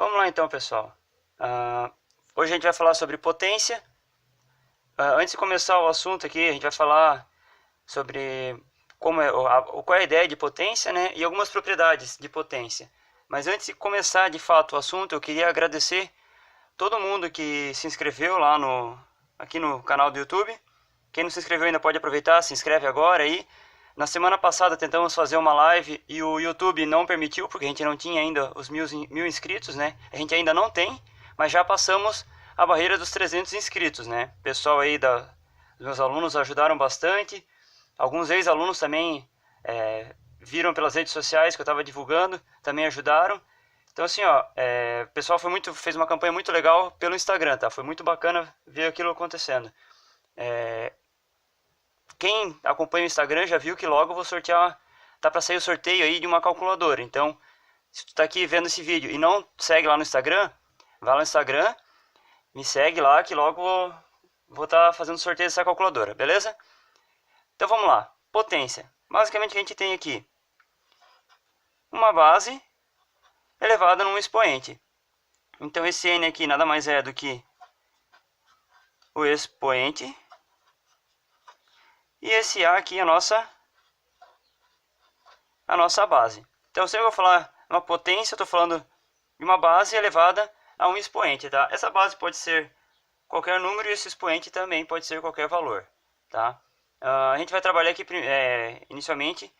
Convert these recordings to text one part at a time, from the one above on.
Vamos lá então, pessoal. Hoje a gente vai falar sobre potência. Antes de começar o assunto aqui, a gente vai falar sobre qual é a ideia de potência, né? E algumas propriedades de potência. Mas antes de começar de fato o assunto, eu queria agradecer todo mundo que se inscreveu lá aqui no canal do YouTube. Quem não se inscreveu ainda pode aproveitar, se inscreve agora aí. Na semana passada tentamos fazer uma live e o YouTube não permitiu, porque a gente não tinha ainda os mil inscritos, né? A gente ainda não tem, mas já passamos a barreira dos 300 inscritos, né? O pessoal aí dos meus alunos ajudaram bastante. Alguns ex-alunos também viram pelas redes sociais que eu estava divulgando, também ajudaram. Então assim, ó, o pessoal fez uma campanha muito legal pelo Instagram, tá? Foi muito bacana ver aquilo acontecendo. Quem acompanha o Instagram já viu que logo eu vou sortear, tá para sair o sorteio aí de uma calculadora. Então, se tu tá aqui vendo esse vídeo e não segue lá no Instagram, vai lá no Instagram, me segue lá que logo vou estar fazendo sorteio dessa calculadora, beleza? Então vamos lá, potência. Basicamente o que a gente tem aqui, uma base elevada num expoente. Então esse n aqui nada mais é do que o expoente. E esse A aqui é a nossa base. Então, se eu vou falar uma potência, eu estou falando de uma base elevada a um expoente, tá? Essa base pode ser qualquer número e esse expoente também pode ser qualquer valor, tá? A gente vai trabalhar aqui inicialmente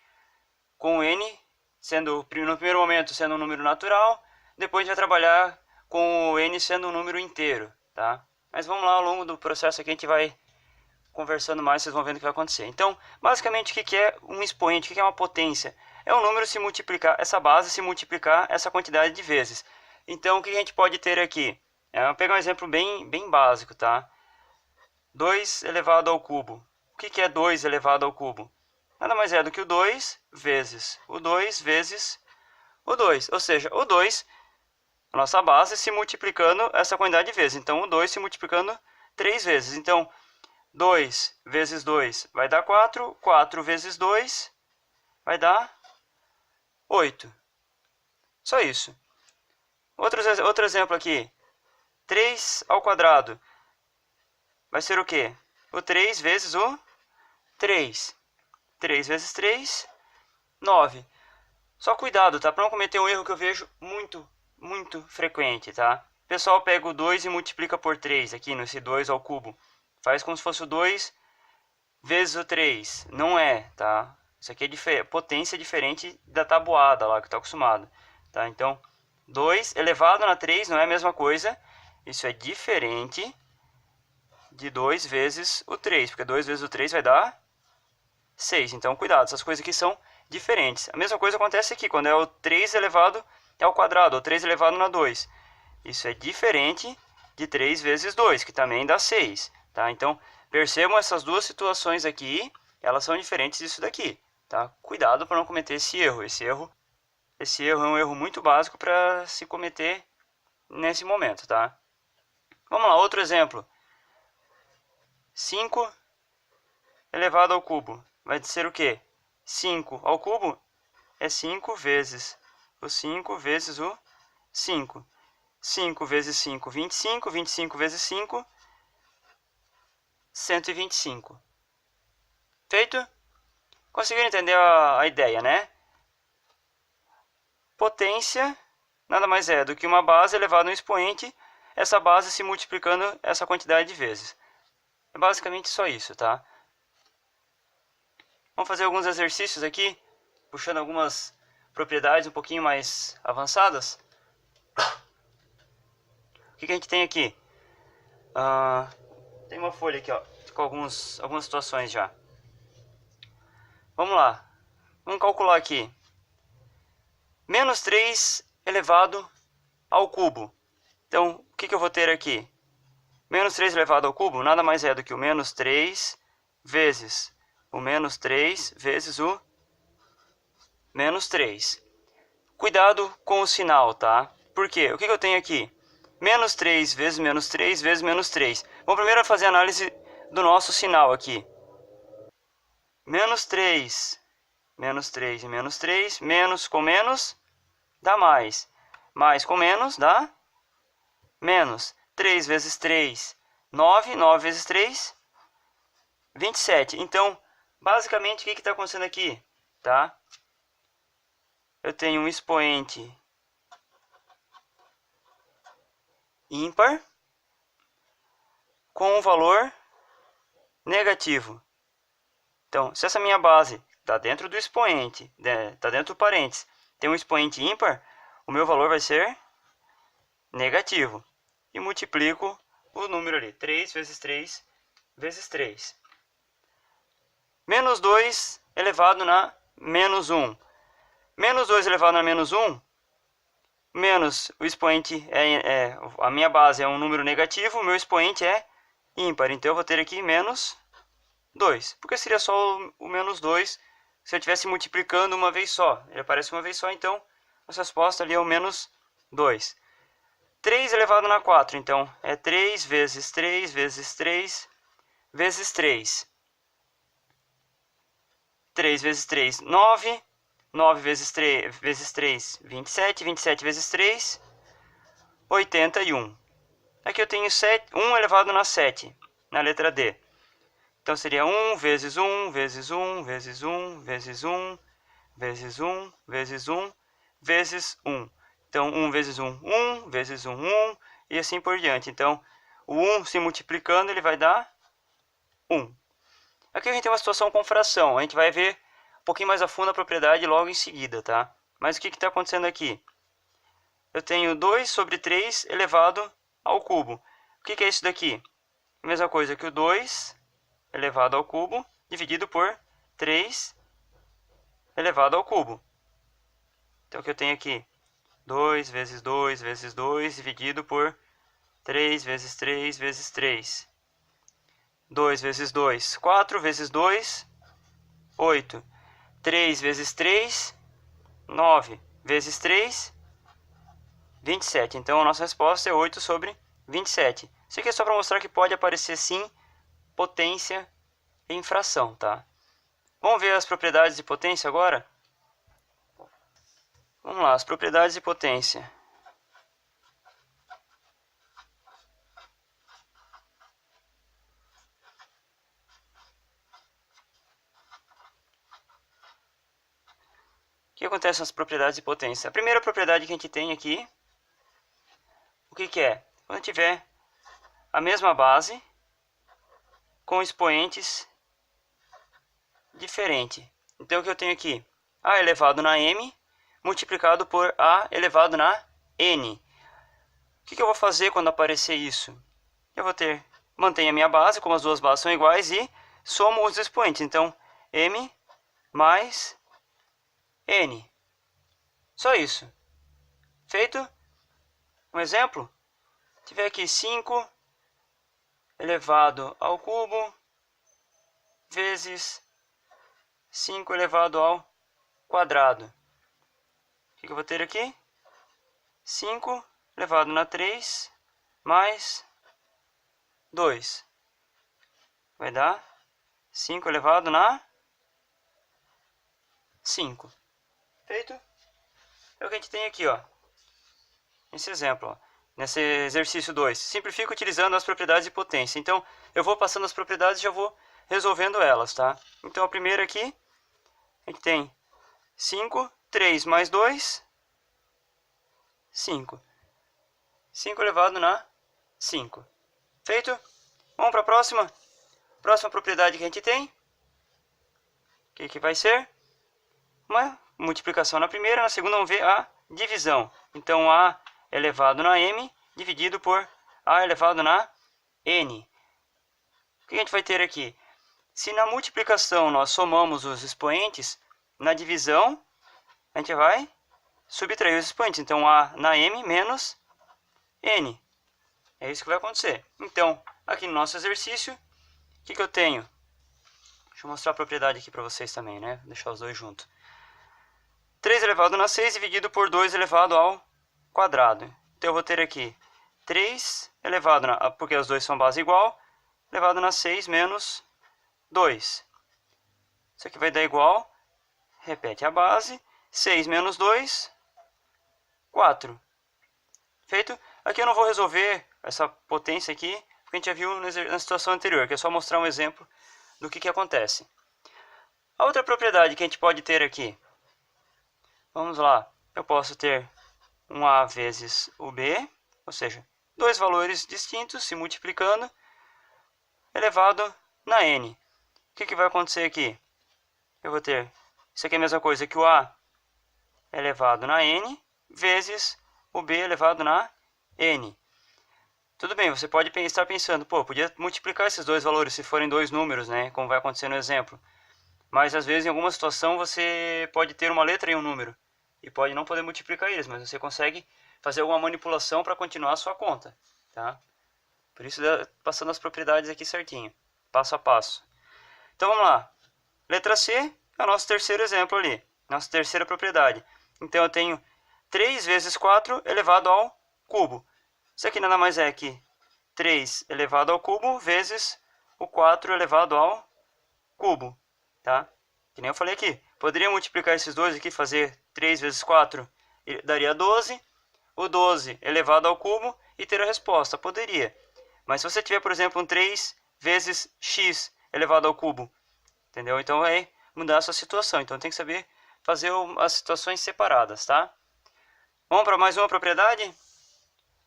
com n, sendo no primeiro momento sendo um número natural, depois a gente vai trabalhar com o n sendo um número inteiro, tá? Mas vamos lá, ao longo do processo aqui a gente vai conversando mais, vocês vão vendo o que vai acontecer. Então, basicamente, o que é um expoente? O que é uma potência? É um número se multiplicar, essa base se multiplicar essa quantidade de vezes. Então, o que a gente pode ter aqui? Vou pegar um exemplo bem básico, tá? 2 elevado ao cubo. O que é 2 elevado ao cubo? Nada mais é do que o 2 vezes o 2 vezes o 2. Ou seja, o 2, a nossa base, se multiplicando essa quantidade de vezes. Então, o 2 se multiplicando 3 vezes. Então, 2 vezes 2 vai dar 4, 4 vezes 2 vai dar 8. Só isso. Outro exemplo aqui. 3 ao quadrado vai ser o quê? O 3 vezes o 3. 3 vezes 3, 9. Só cuidado, tá? Para não cometer um erro que eu vejo muito frequente, tá? O pessoal pega o 2 e multiplica por 3 aqui, nesse 2 ao cubo. Faz como se fosse o 2 vezes o 3. Não é, tá? Isso aqui é potência diferente da tabuada lá que está acostumado. Tá? Então, 2 elevado na 3 não é a mesma coisa. Isso é diferente de 2 vezes o 3. Porque 2 vezes o 3 vai dar 6. Então, cuidado, essas coisas aqui são diferentes. A mesma coisa acontece aqui, quando é o 3 elevado ao quadrado, ou 3 elevado na 2. Isso é diferente de 3 vezes 2, que também dá 6. Tá? Então, percebam essas duas situações aqui, elas são diferentes disso daqui. Tá? Cuidado para não cometer esse erro. Esse erro é um erro muito básico para se cometer nesse momento. Tá? Vamos lá, outro exemplo. 5 elevado ao cubo vai ser o quê? 5 ao cubo é 5 vezes o 5 vezes o 5. 5 vezes 5, 25. 25 vezes 5, 125. Feito? Conseguiram entender a ideia, né? Potência nada mais é do que uma base elevada a um expoente, essa base se multiplicando essa quantidade de vezes. É basicamente só isso, tá? Vamos fazer alguns exercícios aqui, puxando algumas propriedades um pouquinho mais avançadas. O que a gente tem aqui? Tem uma folha aqui, ó, com algumas situações já. Vamos lá. Vamos calcular aqui. Menos 3 elevado ao cubo. Então, o que eu vou ter aqui? Menos 3 elevado ao cubo nada mais é do que o menos 3 vezes o menos 3 vezes o menos 3. Cuidado com o sinal, tá? Por quê? O que eu tenho aqui? Menos 3 vezes menos 3 vezes menos 3. Vamos primeiro fazer a análise do nosso sinal aqui. Menos 3 e menos 3, menos com menos, dá mais. mais com menos dá menos. 3 vezes 3, 9. 9 vezes 3, 27. Então, basicamente, o que está acontecendo aqui? Tá? Eu tenho um expoente ímpar com um valor negativo. Então, se essa minha base está dentro do expoente, está dentro do parênteses, tem um expoente ímpar, o meu valor vai ser negativo. E multiplico o número ali, 3 vezes 3 vezes 3. Menos 2 elevado na menos 1. Menos 2 elevado na menos 1, menos o expoente, a minha base é um número negativo, o meu expoente é ímpar. Então eu vou ter aqui menos 2. Porque seria só o menos 2 se eu estivesse multiplicando uma vez só. Ele aparece uma vez só, então a resposta ali é o menos 2. 3 elevado na 4, então é 3 vezes 3 vezes 3 vezes 3. 3 vezes 3, 9. 9 vezes 3, 27. 27 vezes 3, 81. Aqui eu tenho 1 elevado na 7, na letra D. Então seria 1 vezes 1 vezes 1 vezes 1 vezes 1 vezes 1 vezes 1 vezes 1. Então 1 vezes 1, 1 vezes 1, 1 e assim por diante. Então o 1 se multiplicando ele vai dar 1. Aqui a gente tem uma situação com fração. A gente vai ver um pouquinho mais a fundo a propriedade logo em seguida, tá? Mas o que está acontecendo aqui? Eu tenho 2 sobre 3 elevado ao cubo. O que é isso daqui? A mesma coisa que o 2 elevado ao cubo dividido por 3 elevado ao cubo. Então o que eu tenho aqui? 2 vezes 2 vezes 2 dividido por 3 vezes 3 vezes 3. 2 vezes 2, 4 vezes 2, 8. 3 vezes 3, 9 vezes 3, 27. Então a nossa resposta é 8 sobre 27. Isso aqui é só para mostrar que pode aparecer sim potência em fração, tá? Vamos ver as propriedades de potência agora? Vamos lá, as propriedades de potência. O que acontece nas propriedades de potência? A primeira propriedade que a gente tem aqui, o que é? Quando tiver a mesma base com expoentes diferentes. Então o que eu tenho aqui? A elevado na m multiplicado por a elevado na n. O que eu vou fazer quando aparecer isso? Eu vou ter, mantenho a minha base, como as duas bases são iguais, e somo os expoentes. Então, m mais n. Só isso. Feito? Um exemplo? Tiver aqui 5 elevado ao cubo vezes 5 elevado ao quadrado. O que eu vou ter aqui? 5 elevado na 3 mais 2. Vai dar 5 elevado na 5. Feito? É o que a gente tem aqui, ó. Nesse exemplo, ó. Nesse exercício 2. Simplifica utilizando as propriedades de potência. Então, eu vou passando as propriedades e já vou resolvendo elas, tá? Então, a primeira aqui, a gente tem 5, 3 mais 2, 5. 5 elevado na 5. Feito? Vamos para a próxima. Próxima propriedade que a gente tem. O que vai ser? Uma multiplicação na primeira, na segunda vamos ver a divisão. Então, a elevado na m dividido por a elevado na n. O que a gente vai ter aqui? Se na multiplicação nós somamos os expoentes, na divisão a gente vai subtrair os expoentes. Então, a na m menos n. É isso que vai acontecer. Então, aqui no nosso exercício, o que eu tenho? Deixa eu mostrar a propriedade aqui para vocês também, né? Vou deixar os dois juntos. 3 elevado na 6 dividido por 2 elevado ao quadrado. Então eu vou ter aqui 3 elevado na... porque os dois são base igual, elevado na 6 menos 2. Isso aqui vai dar igual, repete a base, 6 menos 2, 4. Feito? Aqui eu não vou resolver essa potência aqui, porque a gente já viu na situação anterior, que é só mostrar um exemplo do que acontece. A outra propriedade que a gente pode ter aqui, vamos lá, eu posso ter um A vezes o B, ou seja, dois valores distintos se multiplicando, elevado na n. O que vai acontecer aqui? Eu vou ter, isso aqui é a mesma coisa que o A elevado na n, vezes o B elevado na n. Tudo bem, você pode estar pensando, pô, podia multiplicar esses dois valores se forem dois números, né? Como vai acontecer no exemplo. Mas às vezes em alguma situação você pode ter uma letra e um número. E pode não poder multiplicar eles, mas você consegue fazer alguma manipulação para continuar a sua conta. Tá? Por isso, passando as propriedades aqui certinho, passo a passo. Então vamos lá. Letra C é o nosso terceiro exemplo ali, nossa terceira propriedade. Então eu tenho 3 vezes 4 elevado ao cubo. Isso aqui nada mais é que 3 elevado ao cubo vezes o 4 elevado ao cubo. Tá? Que nem eu falei aqui. Poderia multiplicar esses dois aqui, fazer 3 vezes 4, daria 12. O 12 elevado ao cubo e ter a resposta. Poderia. Mas se você tiver, por exemplo, um 3 vezes x elevado ao cubo, entendeu? Então vai mudar a sua situação. Então tem que saber fazer as situações separadas, tá? Vamos para mais uma propriedade?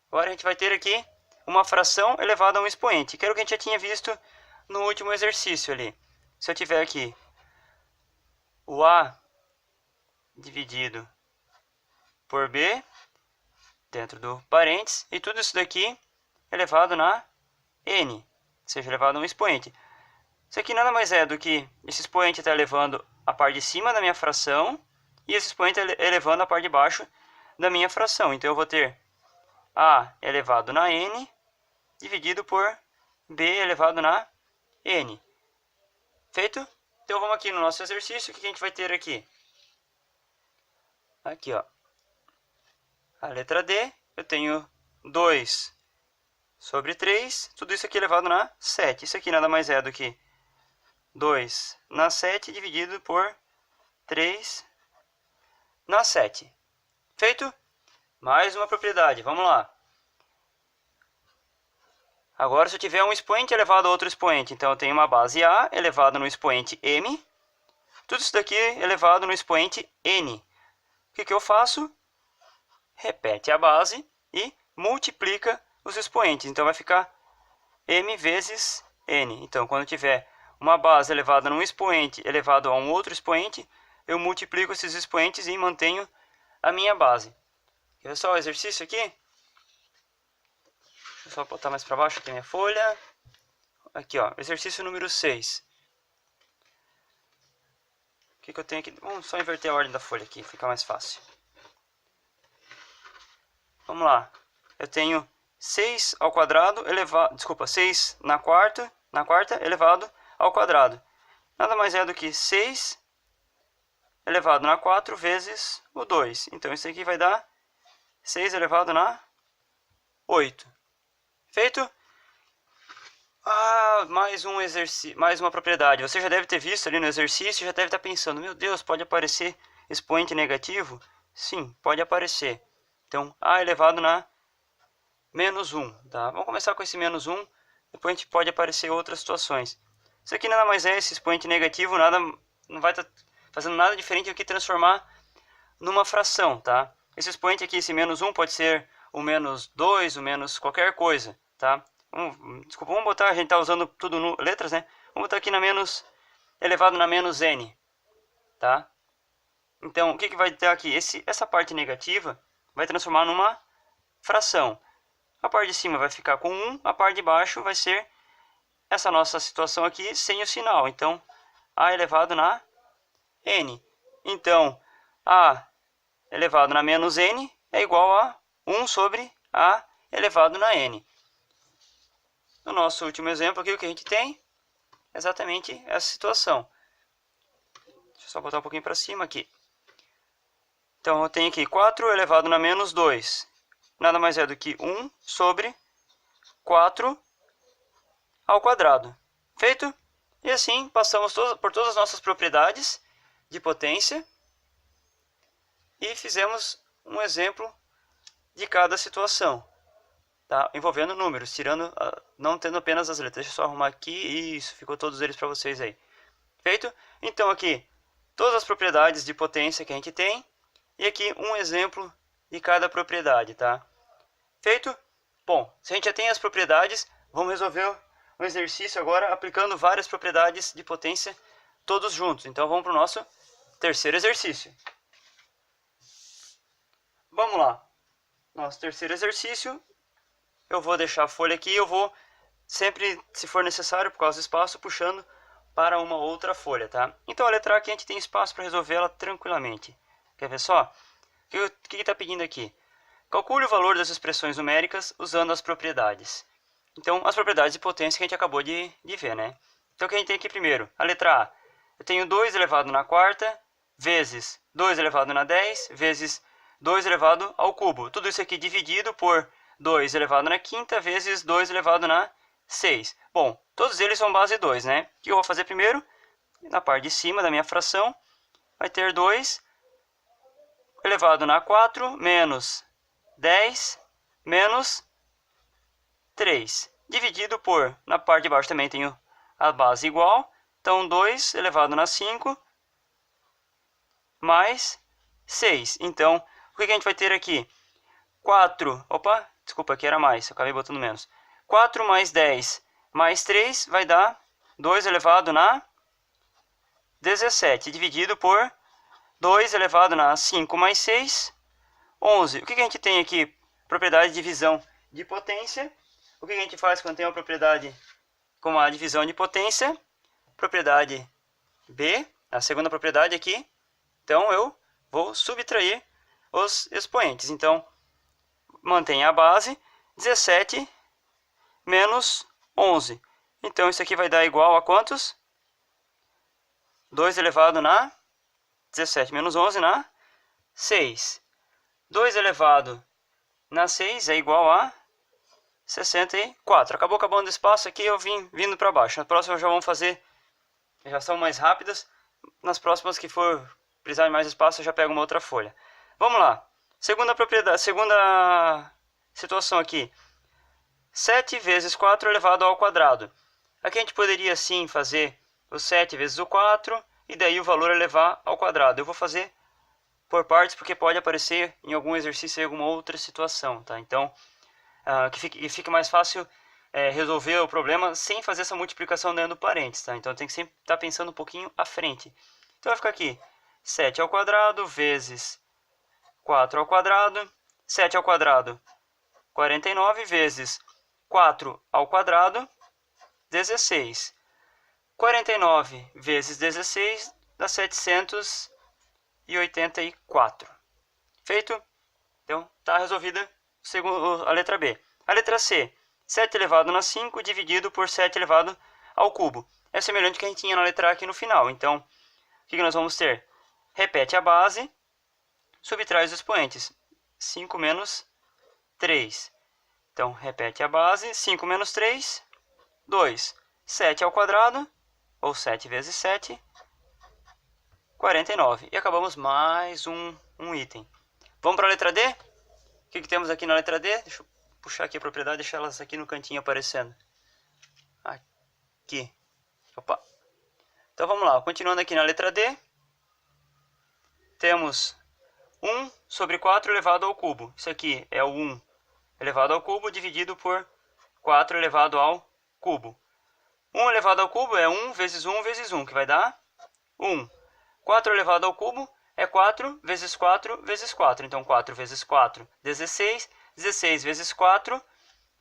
Agora a gente vai ter aqui uma fração elevada a um expoente, que era o que a gente já tinha visto no último exercício ali. Se eu tiver aqui o A dividido por B, dentro do parênteses, e tudo isso daqui elevado na n, seja elevado a um expoente. Isso aqui nada mais é do que esse expoente está elevando a parte de cima da minha fração, e esse expoente elevando a parte de baixo da minha fração. Então eu vou ter A elevado na n, dividido por B elevado na n. Feito? Então vamos aqui no nosso exercício, o que a gente vai ter aqui? Aqui, ó. A letra D, eu tenho 2 sobre 3, tudo isso aqui elevado na 7. Isso aqui nada mais é do que 2 na 7 dividido por 3 na 7. Feito? Mais uma propriedade, vamos lá. Agora, se eu tiver um expoente elevado a outro expoente, então eu tenho uma base A elevada no expoente m, tudo isso daqui elevado no expoente n. O que eu faço? Repete a base e multiplica os expoentes. Então vai ficar m vezes n. Então quando tiver uma base elevada num expoente elevado a um outro expoente, eu multiplico esses expoentes e mantenho a minha base. Quer ver só o exercício aqui? Deixa eu só botar mais para baixo aqui a minha folha. Aqui, ó, exercício número 6. O que eu tenho aqui? Vamos só inverter a ordem da folha aqui, fica mais fácil. Vamos lá. Eu tenho 6 ao quadrado elevado, 6 na quarta elevado ao quadrado. Nada mais é do que 6 elevado na 4 vezes o 2. Então isso aqui vai dar 6 elevado na 8. Feito? Mais um exercício, mais uma propriedade. Você já deve ter visto ali no exercício, já deve estar pensando, meu Deus, pode aparecer expoente negativo? Sim, pode aparecer. Então, A elevado na menos 1. Tá? Vamos começar com esse menos 1, depois a gente pode aparecer outras situações. Isso aqui nada mais é, esse expoente negativo, não vai estar fazendo nada diferente do que transformar numa fração. Tá? Esse expoente aqui, esse menos 1, pode ser o menos 2, o menos qualquer coisa. Tá? Desculpa, vamos botar, a gente está usando tudo letras, né? Vamos botar aqui na menos, elevado na menos n. Tá? Então, o que vai ter aqui? Essa parte negativa vai transformar numa fração. A parte de cima vai ficar com 1, a parte de baixo vai ser essa nossa situação aqui sem o sinal. Então, A elevado na n. Então, A elevado na menos n é igual a 1 sobre A elevado na n. No nosso último exemplo aqui, o que a gente tem é exatamente essa situação. Deixa eu só botar um pouquinho para cima aqui. Então, eu tenho aqui 4 elevado na menos 2. Nada mais é do que 1 sobre 4 ao quadrado. Feito? E assim, passamos por todas as nossas propriedades de potência. E fizemos um exemplo de cada situação, tá? Envolvendo números, tirando, não tendo apenas as letras. Deixa eu só arrumar aqui. Isso, ficou todos eles para vocês aí. Feito? Então aqui, todas as propriedades de potência que a gente tem. E aqui um exemplo de cada propriedade, tá? Feito? Bom, se a gente já tem as propriedades, vamos resolver um exercício agora aplicando várias propriedades de potência todos juntos. Então vamos para o nosso terceiro exercício. Vamos lá. Nosso terceiro exercício. Eu vou deixar a folha aqui, eu vou sempre, se for necessário, por causa do espaço, puxando para uma outra folha, tá? Então a letra A aqui a gente tem espaço para resolver ela tranquilamente. Quer ver só? O que está pedindo aqui? Calcule o valor das expressões numéricas usando as propriedades. Então, as propriedades de potência que a gente acabou de ver, né? Então, o que a gente tem aqui primeiro? A letra A. Eu tenho 2 elevado na quarta, vezes 2 elevado na 10, vezes 2 elevado ao cubo. Tudo isso aqui dividido por 2 elevado na quinta, vezes 2 elevado na 6. Bom, todos eles são base 2, né? O que eu vou fazer primeiro? Na parte de cima da minha fração, vai ter 2 elevado na 4, menos 10, menos 3. Dividido por, na parte de baixo também tenho a base igual. Então, 2 elevado na 5, mais 6. Então, o que a gente vai ter aqui? 4, opa, desculpa, aqui era mais, eu acabei botando menos. 4 mais 10 mais 3 vai dar 2 elevado na 17, dividido por 2 elevado na 5 mais 6, 11. O que a gente tem aqui? Propriedade de divisão de potência. O que a gente faz quando tem uma propriedade como a divisão de potência? Propriedade B, a segunda propriedade aqui. Então, eu vou subtrair os expoentes. Então, mantém a base, 17 menos 11. Então, isso aqui vai dar igual a quantos? 2 elevado na 17 menos 11 na 6. 2 elevado na 6 é igual a 64. Acabou acabando o espaço aqui, eu vim vindo para baixo. Na próxima já vamos fazer, já são mais rápidas. Nas próximas que for precisar de mais espaço, eu já pego uma outra folha. Vamos lá. Segunda propriedade, segunda situação aqui. 7 vezes 4 elevado ao quadrado. Aqui a gente poderia sim fazer o 7 vezes o 4 e daí o valor elevar ao quadrado. Eu vou fazer por partes porque pode aparecer em algum exercício em alguma outra situação, tá? Então, que fique mais fácil resolver o problema sem fazer essa multiplicação dentro do parênteses, tá? Então tem que sempre estar pensando um pouquinho à frente. Então vai ficar aqui 7 ao quadrado vezes 4 ao quadrado. 7 ao quadrado, 49, vezes 4 ao quadrado, 16. 49 vezes 16 dá 784. Feito? Então, está resolvida a letra B. A letra C. 7 elevado na 5 dividido por 7 elevado ao cubo. É semelhante ao que a gente tinha na letra A aqui no final. Então, o que nós vamos ter? Repete a base, subtrai os expoentes. 5 menos 3. Então, repete a base. 5 menos 3, 2. 7 ao quadrado, ou 7 vezes 7, 49. E acabamos mais um item. Vamos para a letra D? O que temos aqui na letra D? Deixa eu puxar aqui a propriedade, deixar elas aqui no cantinho aparecendo. Aqui. Opa. Então vamos lá, continuando aqui na letra D. Temos 1 sobre 4 elevado ao cubo. Isso aqui é o 1 elevado ao cubo dividido por 4 elevado ao cubo. 1 elevado ao cubo é 1 vezes 1 vezes 1, que vai dar 1. 4 elevado ao cubo é 4 vezes 4 vezes 4. Então, 4 vezes 4, 16. 16 vezes 4,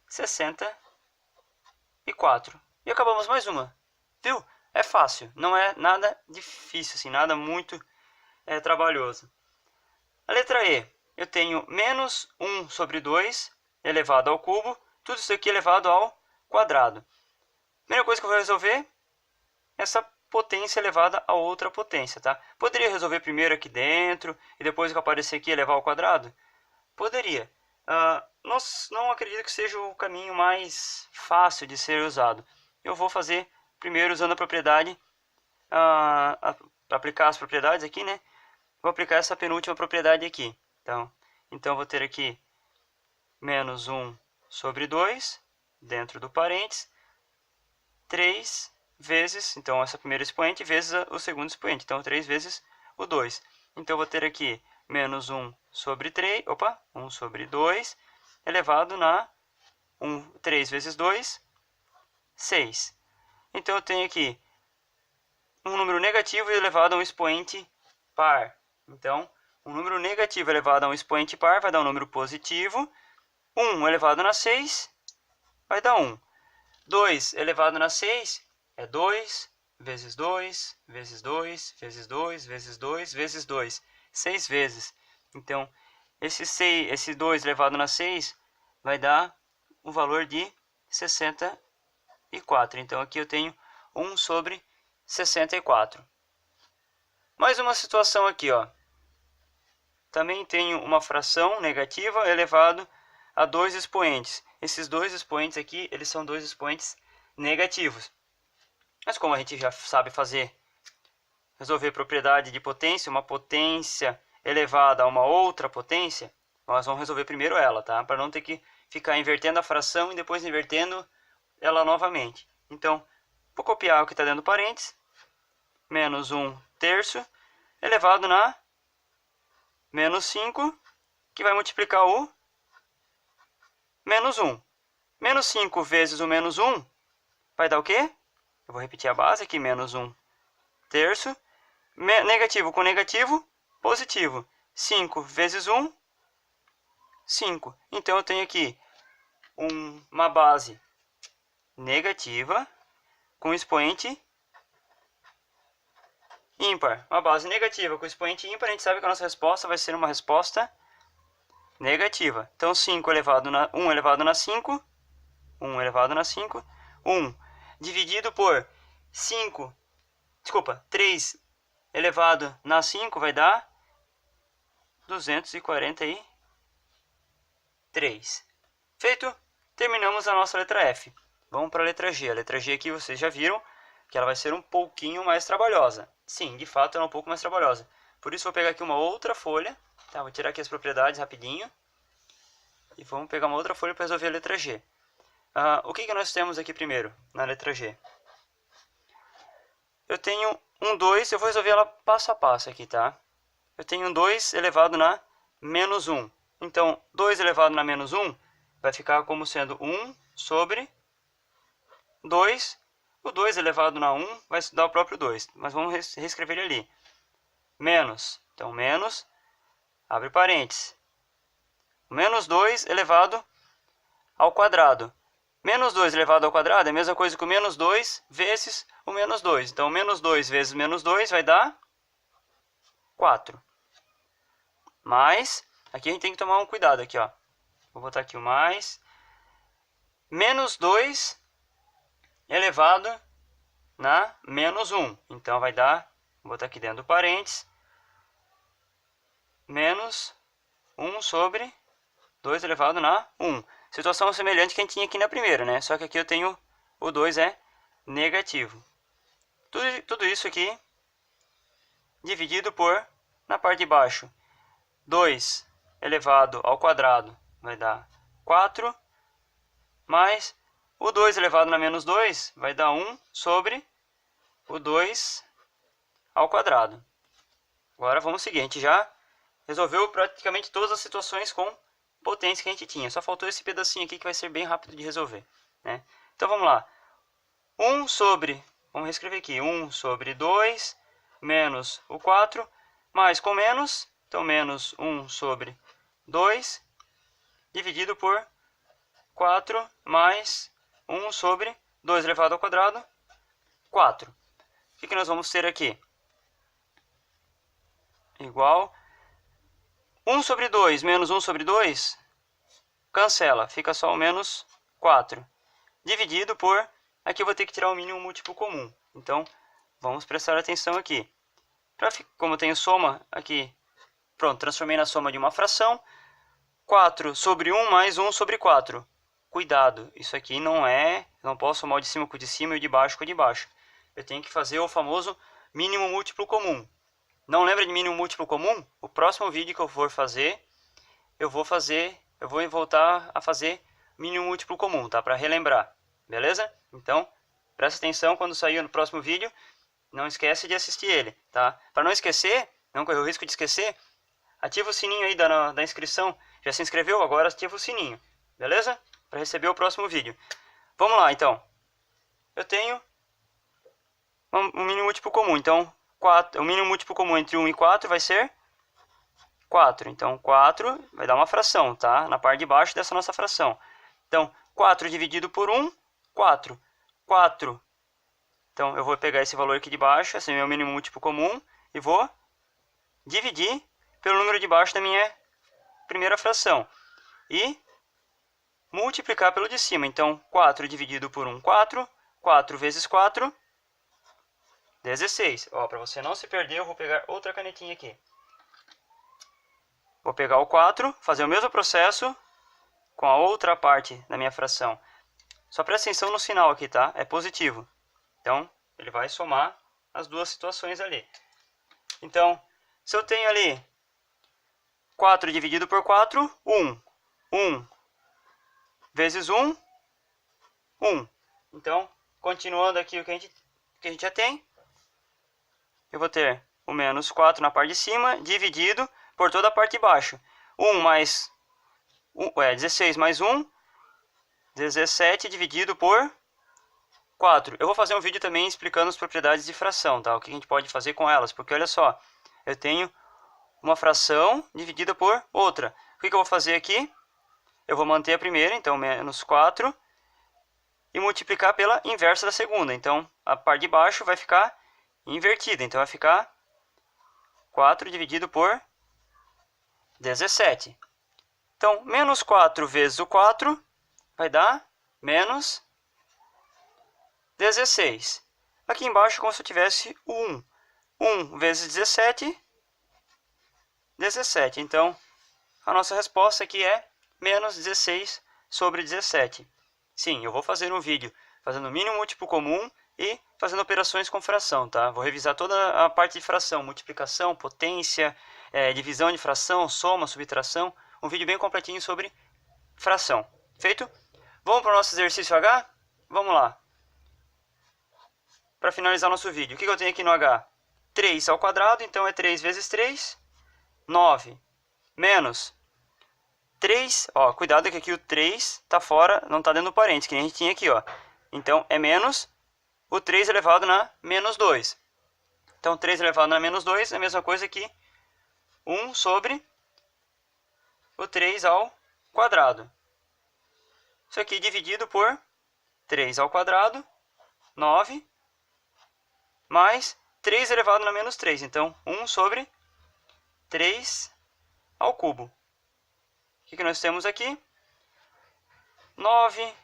64. E acabamos mais uma. Viu? É fácil. Não é nada difícil, assim, nada muito trabalhoso. A letra E. Eu tenho menos 1 sobre 2 elevado ao cubo. Tudo isso aqui elevado ao quadrado. Primeira coisa que eu vou resolver é essa potência elevada a outra potência, tá? Poderia resolver primeiro aqui dentro e depois que aparecer aqui elevar ao quadrado? Poderia. Não acredito que seja o caminho mais fácil de ser usado. Eu vou fazer primeiro usando a propriedade, para aplicar as propriedades aqui, né? Vou aplicar essa penúltima propriedade aqui. Então eu vou ter aqui menos 1 sobre 2, dentro do parênteses, 3 vezes, então, essa primeira expoente vezes o segundo expoente. Então, 3 vezes o 2. Então, eu vou ter aqui menos 1 sobre 3, 1 sobre 2, elevado na 3 vezes 2, 6. Então, eu tenho aqui um número negativo elevado a um expoente par. Então, um número negativo elevado a um expoente par vai dar um número positivo. 1 elevado na 6 vai dar 1. 2 elevado na 6 é 2 vezes 2, vezes 2, vezes 2, vezes 2, vezes 2. 6 vezes. Então, esse 2 elevado na 6 vai dar um valor de 64. Então, aqui eu tenho 1 sobre 64. Mais uma situação aqui, ó. Também tenho uma fração negativa elevado a 2 expoentes. Esses 2 expoentes aqui, eles são 2 expoentes negativos. Mas como a gente já sabe resolver propriedade de potência, uma potência elevada a uma outra potência, nós vamos resolver primeiro ela, tá? Para não ter que ficar invertendo a fração e depois invertendo ela novamente. Então, vou copiar o que está dentro do parênteses. Menos 1 terço elevado na menos 5, que vai multiplicar o menos 1. Menos 5 vezes o menos 1 vai dar o quê? Eu vou repetir a base aqui, menos 1 terço. Negativo com negativo, positivo. 5 vezes 1, 5. Então, eu tenho aqui uma base negativa com expoente ímpar. Uma base negativa com expoente ímpar, a gente sabe que a nossa resposta vai ser uma resposta negativa. Então, 1 elevado na 5, 1 elevado na 5, 1 dividido por 3 elevado na 5 vai dar 243. Feito, terminamos a nossa letra F. Vamos para a letra G. A letra G aqui vocês já viram que ela vai ser um pouquinho mais trabalhosa. Sim, de fato ela é um pouco mais trabalhosa. Por isso vou pegar aqui uma outra folha. Tá, vou tirar aqui as propriedades rapidinho. E vamos pegar uma outra folha para resolver a letra G. O que nós temos aqui primeiro na letra G? Eu tenho um 2, eu vou resolver ela passo a passo aqui, tá? Eu tenho um 2 elevado na menos 1. Então, 2 elevado na menos 1 vai ficar como sendo 1 sobre 2. O 2 elevado na 1 vai dar o próprio 2. Mas vamos reescrever ele ali. Menos. Então, menos, abre parênteses. Menos 2 elevado ao quadrado. Menos 2 elevado ao quadrado é a mesma coisa que o menos 2 vezes o menos 2. Então, menos 2 vezes menos 2 vai dar 4. Mas, aqui a gente tem que tomar um cuidado aqui, ó. Vou botar aqui o mais. Menos 2 elevado na menos 1. Então, vai dar, vou botar aqui dentro do parênteses, menos 1 sobre 2 elevado na 1. Situação semelhante que a gente tinha aqui na primeira, né? Só que aqui eu tenho o 2 é negativo. Tudo isso aqui dividido por, na parte de baixo, 2 elevado ao quadrado vai dar 4, mais o 2 elevado na menos 2 vai dar 1 sobre o 2 ao quadrado. Agora vamos seguir, a gente já resolveu praticamente todas as situações com potência que a gente tinha. Só faltou esse pedacinho aqui que vai ser bem rápido de resolver, né? Então vamos lá. 1 sobre, vamos reescrever aqui, 1 sobre 2 menos o 4, mais com menos, então menos 1 sobre 2, dividido por 4 mais 1 sobre 2 elevado ao quadrado, 4. O que nós vamos ter aqui? Igual 1 sobre 2 menos 1 sobre 2, cancela, fica só o menos 4. Dividido por, aqui eu vou ter que tirar o mínimo múltiplo comum. Então, vamos prestar atenção aqui. Como eu tenho soma aqui, pronto, transformei na soma de uma fração. 4 sobre 1 mais 1 sobre 4. Cuidado, isso aqui não posso somar o de cima com o de cima e o de baixo com o de baixo. Eu tenho que fazer o famoso mínimo múltiplo comum. Não lembra de mínimo múltiplo comum? O próximo vídeo que eu for fazer, eu vou eu vou voltar a fazer mínimo múltiplo comum, tá? Para relembrar, beleza? Então, presta atenção quando sair no próximo vídeo. Não esquece de assistir ele, tá? Para não esquecer, não correr o risco de esquecer, ativa o sininho aí da inscrição. Já se inscreveu? Agora ativa o sininho, beleza? Para receber o próximo vídeo. Vamos lá, então. Eu tenho um mínimo múltiplo comum. Então, o mínimo múltiplo comum entre 1 e 4 vai ser 4. Então, 4 vai dar uma fração, tá? Na parte de baixo dessa nossa fração. Então, 4 dividido por 1, 4. 4. Então, eu vou pegar esse valor aqui de baixo, esse é o meu mínimo múltiplo comum, e vou dividir pelo número de baixo da minha primeira fração. E multiplicar pelo de cima. Então, 4 dividido por 1, 4. 4 vezes 4, 16. Para você não se perder, eu vou pegar outra canetinha aqui. Vou pegar o 4, fazer o mesmo processo com a outra parte da minha fração. Só presta atenção no sinal aqui, tá? É positivo. Então, ele vai somar as duas situações ali. Então, se eu tenho ali 4 dividido por 4, 1. 1 vezes 1, 1. Então, continuando aqui o que a gente já tem, eu vou ter o menos 4 na parte de cima, dividido por toda a parte de baixo. 16 mais 1, 17 dividido por 4. Eu vou fazer um vídeo também explicando as propriedades de fração, tá? O que a gente pode fazer com elas, porque olha só, eu tenho uma fração dividida por outra. O que eu vou fazer aqui? Eu vou manter a primeira, então menos 4, e multiplicar pela inversa da segunda. Então, a parte de baixo vai ficar invertida. Então, vai ficar 4 dividido por 17. Então, menos 4 vezes o 4 vai dar menos 16. Aqui embaixo, como se eu tivesse o 1. 1 vezes 17, 17. Então, a nossa resposta aqui é menos 16 sobre 17. Sim, eu vou fazer um vídeo fazendo mínimo múltiplo comum e fazendo operações com fração, tá? Vou revisar toda a parte de fração, multiplicação, potência, divisão de fração, soma, subtração. Um vídeo bem completinho sobre fração. Feito? Vamos para o nosso exercício H? Vamos lá. Para finalizar nosso vídeo, o que eu tenho aqui no H? 3 ao quadrado, então é 3 vezes 3, 9, menos 3, cuidado que aqui o 3 está fora, não está dentro do parênteses, que nem a gente tinha aqui, Então, é menos o 3 elevado na menos 2. Então, 3 elevado na menos 2 é a mesma coisa que 1 sobre o 3 ao quadrado. Isso aqui dividido por 3 ao quadrado, 9, mais 3 elevado na menos 3. Então, 1 sobre 3 ao cubo. O que nós temos aqui? 9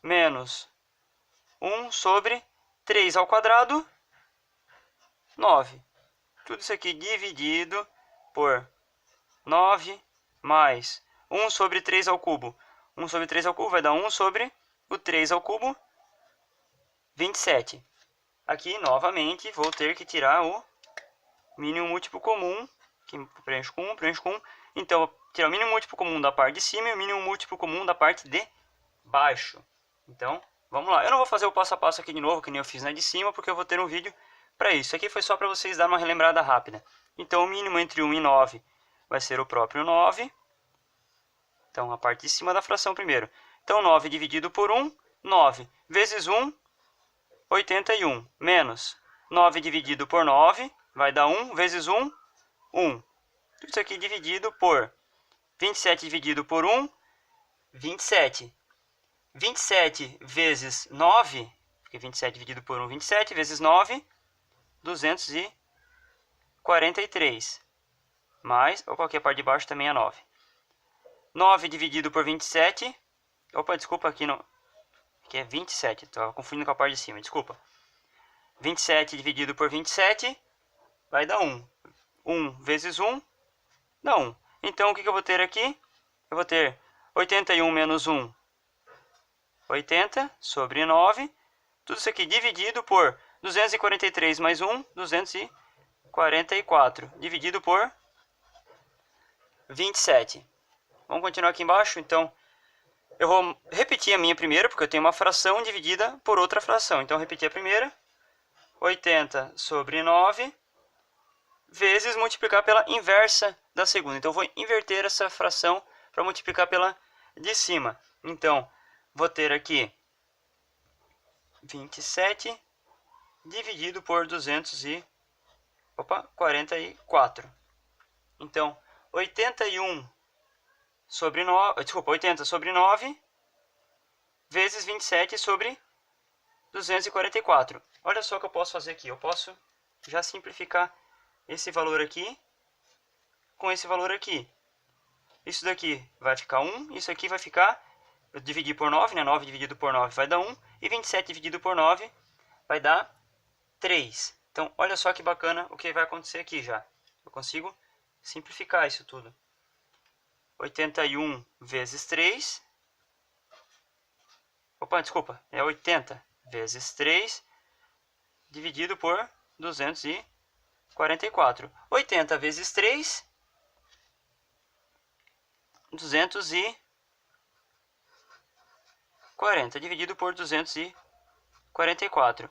menos 1 sobre 3 ao quadrado, 9. Tudo isso aqui dividido por 9 mais 1 sobre 3 ao cubo. 1 sobre 3 ao cubo vai dar 1 sobre o 3 ao cubo, 27. Aqui, novamente, vou ter que tirar o mínimo múltiplo comum, que preencho com 1, preencho com 1. Então, eu vou tirar o mínimo múltiplo comum da parte de cima e o mínimo múltiplo comum da parte de baixo. Então, vamos lá. Eu não vou fazer o passo a passo aqui de novo, que nem eu fiz na de cima, porque eu vou ter um vídeo para isso. Aqui foi só para vocês darem uma relembrada rápida. Então, o mínimo entre 1 e 9 vai ser o próprio 9. Então, a parte de cima da fração primeiro. Então, 9 dividido por 1, 9 vezes 1, 81. Menos 9 dividido por 9 vai dar 1 vezes 1, 1. Tudo isso aqui dividido por 27 dividido por 1, 27. 27 vezes 9, porque 27 dividido por 1, 27, vezes 9, 243. Mais, aqui a parte de baixo também é 9. 9 dividido por 27, desculpa, aqui é 27, estou confundindo com a parte de cima, desculpa. 27 dividido por 27 vai dar 1. 1 vezes 1 dá 1. Então, o que eu vou ter aqui? Eu vou ter 81 menos 1, 80 sobre 9. Tudo isso aqui dividido por 243 mais 1, 244. Dividido por 27. Vamos continuar aqui embaixo, então eu vou repetir a minha primeira, porque eu tenho uma fração dividida por outra fração. Então, repetir a primeira, 80 sobre 9, vezes multiplicar pela inversa da segunda. Então, eu vou inverter essa fração para multiplicar pela de cima. Então, vou ter aqui 27 dividido por 244. Então, 81 sobre 9, desculpa, 80 sobre 9 vezes 27 sobre 244. Olha só o que eu posso fazer aqui. Eu posso já simplificar esse valor aqui com esse valor aqui. Isso daqui vai ficar 1, isso aqui vai ficar, eu dividi por 9, né? 9 dividido por 9 vai dar 1, e 27 dividido por 9 vai dar 3. Então, olha só que bacana o que vai acontecer aqui já. Eu consigo simplificar isso tudo. 81 vezes 3. Opa, desculpa. É 80 vezes 3 dividido por 244. 80 vezes 3, 240 dividido por 244.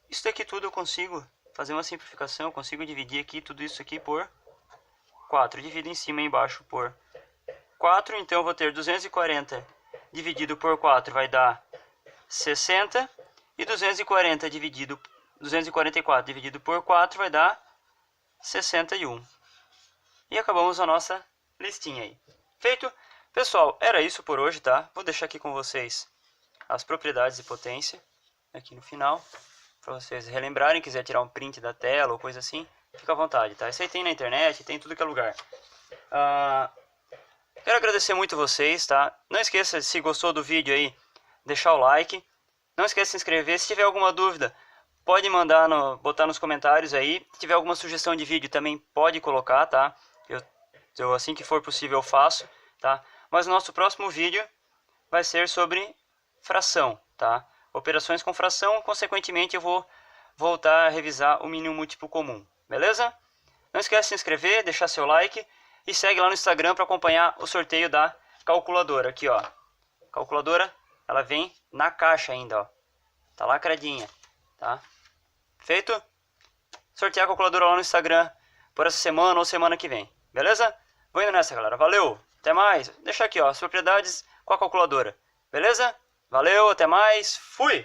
Isso daqui tudo eu consigo fazer uma simplificação. Eu consigo dividir aqui tudo isso aqui por 4. Divido em cima e embaixo por 4. Então eu vou ter 240 dividido por 4 vai dar 60. E 244 dividido por 4 vai dar 61. E acabamos a nossa listinha aí. Feito? Pessoal, era isso por hoje, tá? Vou deixar aqui com vocês as propriedades de potência aqui no final, para vocês relembrarem. Quiser tirar um print da tela ou coisa assim, fica à vontade, tá? Isso aí tem na internet, tem em tudo que é lugar. Quero agradecer muito vocês, tá? Não esqueça, se gostou do vídeo aí, deixar o like. Não esqueça de se inscrever. Se tiver alguma dúvida, pode mandar, botar nos comentários aí. Se tiver alguma sugestão de vídeo, também pode colocar, tá? Eu assim que for possível eu faço, tá? Mas o nosso próximo vídeo vai ser sobre fração, tá? Operações com fração, consequentemente eu vou voltar a revisar o mínimo múltiplo comum, beleza? Não esqueça de se inscrever, deixar seu like e segue lá no Instagram para acompanhar o sorteio da calculadora. Aqui, ó. Calculadora, ela vem na caixa ainda, ó. Tá lacradinha, tá? Feito? Sortear a calculadora lá no Instagram por essa semana ou semana que vem, beleza? Vou indo nessa, galera. Valeu, até mais. Deixa aqui, ó, as propriedades com a calculadora, beleza? Valeu, até mais, fui!